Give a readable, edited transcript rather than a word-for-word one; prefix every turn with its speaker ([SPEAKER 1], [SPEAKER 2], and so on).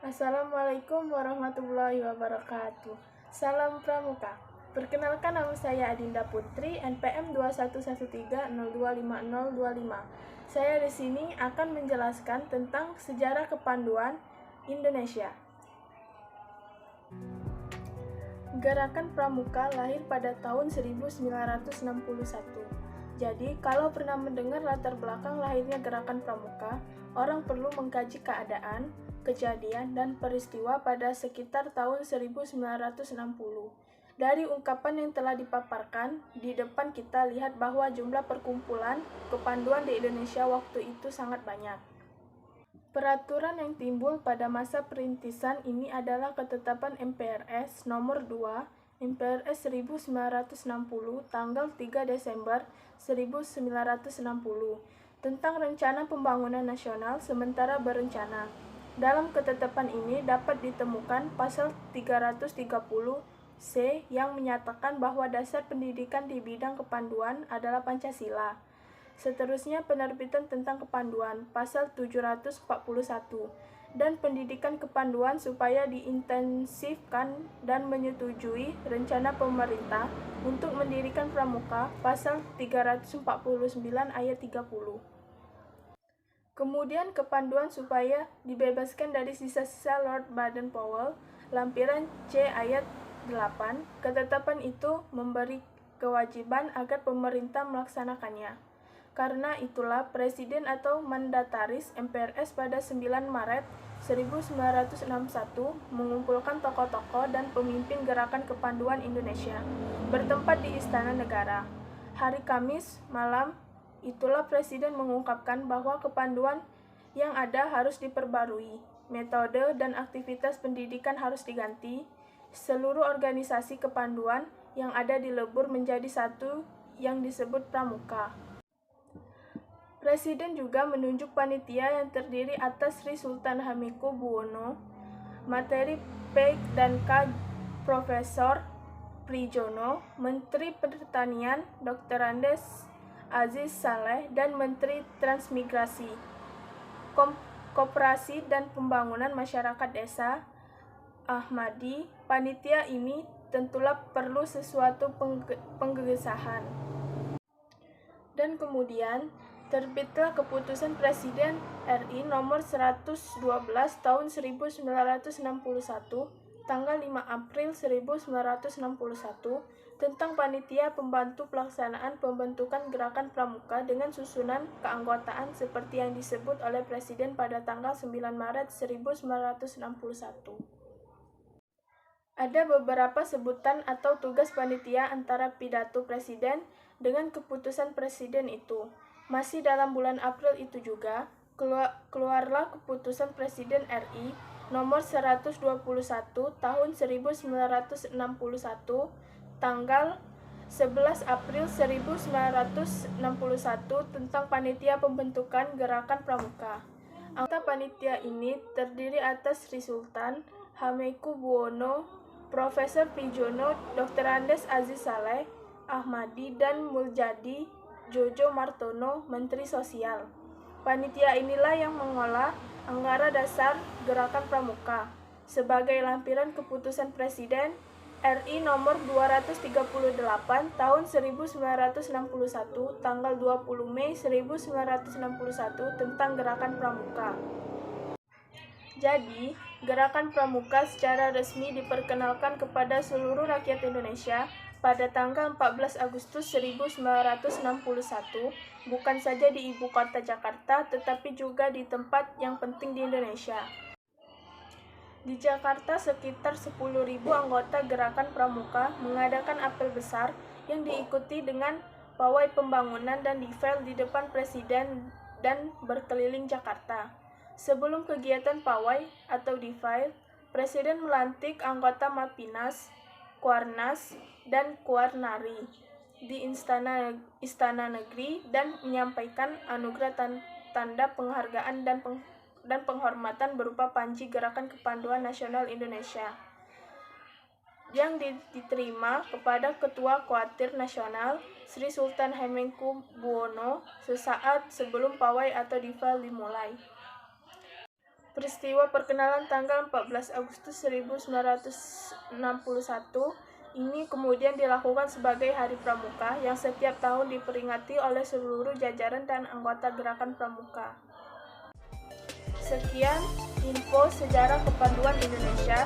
[SPEAKER 1] Assalamualaikum warahmatullahi wabarakatuh. Salam Pramuka. Perkenalkan, nama saya Adinda Putri, NPM 2113025025. Saya di sini akan menjelaskan tentang sejarah kepanduan Indonesia. Gerakan Pramuka lahir pada tahun 1961. Jadi, kalau pernah mendengar latar belakang lahirnya Gerakan Pramuka, orang perlu mengkaji keadaan, kejadian, dan peristiwa pada sekitar tahun 1960. Dari ungkapan yang telah dipaparkan, di depan kita lihat bahwa jumlah perkumpulan kepanduan di Indonesia waktu itu sangat banyak. Peraturan yang timbul pada masa perintisan ini adalah ketetapan MPRS nomor 2 MPRS 1960 tanggal 3 Desember 1960 tentang Rencana Pembangunan Nasional Sementara Berencana. Dalam ketetapan ini dapat ditemukan pasal 330C yang menyatakan bahwa dasar pendidikan di bidang kepanduan adalah Pancasila. Seterusnya penerbitan tentang kepanduan, pasal 741, dan pendidikan kepanduan supaya diintensifkan dan menyetujui rencana pemerintah untuk mendirikan pramuka, pasal 349 ayat 30. Kemudian kepanduan supaya dibebaskan dari sisa-sisa Lord Baden-Powell, lampiran C ayat 8, ketetapan itu memberi kewajiban agar pemerintah melaksanakannya. Karena itulah Presiden atau Mandataris MPRS pada 9 Maret 1961 mengumpulkan tokoh-tokoh dan pemimpin Gerakan Kepanduan Indonesia bertempat di Istana Negara. Hari Kamis malam itulah Presiden mengungkapkan bahwa kepanduan yang ada harus diperbarui, metode dan aktivitas pendidikan harus diganti, seluruh organisasi kepanduan yang ada dilebur menjadi satu yang disebut Pramuka. Presiden juga menunjuk panitia yang terdiri atas Sri Sultan Hamengkubuwono, materi P dan K Profesor Prijono, Menteri Pertanian Dr. Andes Aziz Saleh, dan Menteri Transmigrasi, Koperasi dan Pembangunan Masyarakat Desa Ahmadi. Panitia ini tentulah perlu sesuatu penggesahan. Dan kemudian terbitlah keputusan Presiden RI nomor 112 tahun 1961 tanggal 5 April 1961 tentang panitia pembantu pelaksanaan pembentukan Gerakan Pramuka dengan susunan keanggotaan seperti yang disebut oleh Presiden pada tanggal 9 Maret 1961. Ada beberapa sebutan atau tugas panitia antara pidato Presiden dengan keputusan Presiden itu. Masih dalam bulan April itu juga, keluarlah keputusan Presiden RI nomor 121 tahun 1961 tanggal 11 April 1961 tentang panitia pembentukan Gerakan Pramuka. Anggota panitia ini terdiri atas Sri Sultan Hamengkubuwono, Profesor Prijono, Dr. Andes Aziz Saleh Ahmadi, dan Muljadi Jojo Martono, Menteri Sosial. Panitia inilah yang mengolah anggaran dasar Gerakan Pramuka sebagai lampiran keputusan Presiden RI nomor 238 tahun 1961 tanggal 20 Mei 1961 tentang Gerakan Pramuka. Jadi, Gerakan Pramuka secara resmi diperkenalkan kepada seluruh rakyat Indonesia pada tanggal 14 Agustus 1961, bukan saja di ibu kota Jakarta, tetapi juga di tempat yang penting di Indonesia. Di Jakarta, sekitar 10.000 anggota Gerakan Pramuka mengadakan apel besar yang diikuti dengan pawai pembangunan dan difel di depan Presiden dan berkeliling Jakarta. Sebelum kegiatan pawai atau difel, Presiden melantik anggota Mapinas, Kuarnas, dan Kuarnari di Istana Negeri dan menyampaikan anugerah tanda penghargaan dan penghormatan berupa Panji Gerakan Kepanduan Nasional Indonesia yang diterima kepada Ketua Khawatir Nasional Sri Sultan Hamengkubuwono sesaat sebelum pawai atau difel dimulai. Peristiwa perkenalan tanggal 14 Agustus 1961 ini kemudian dilakukan sebagai Hari Pramuka yang setiap tahun diperingati oleh seluruh jajaran dan anggota Gerakan Pramuka. Sekian info sejarah kepanduan Indonesia.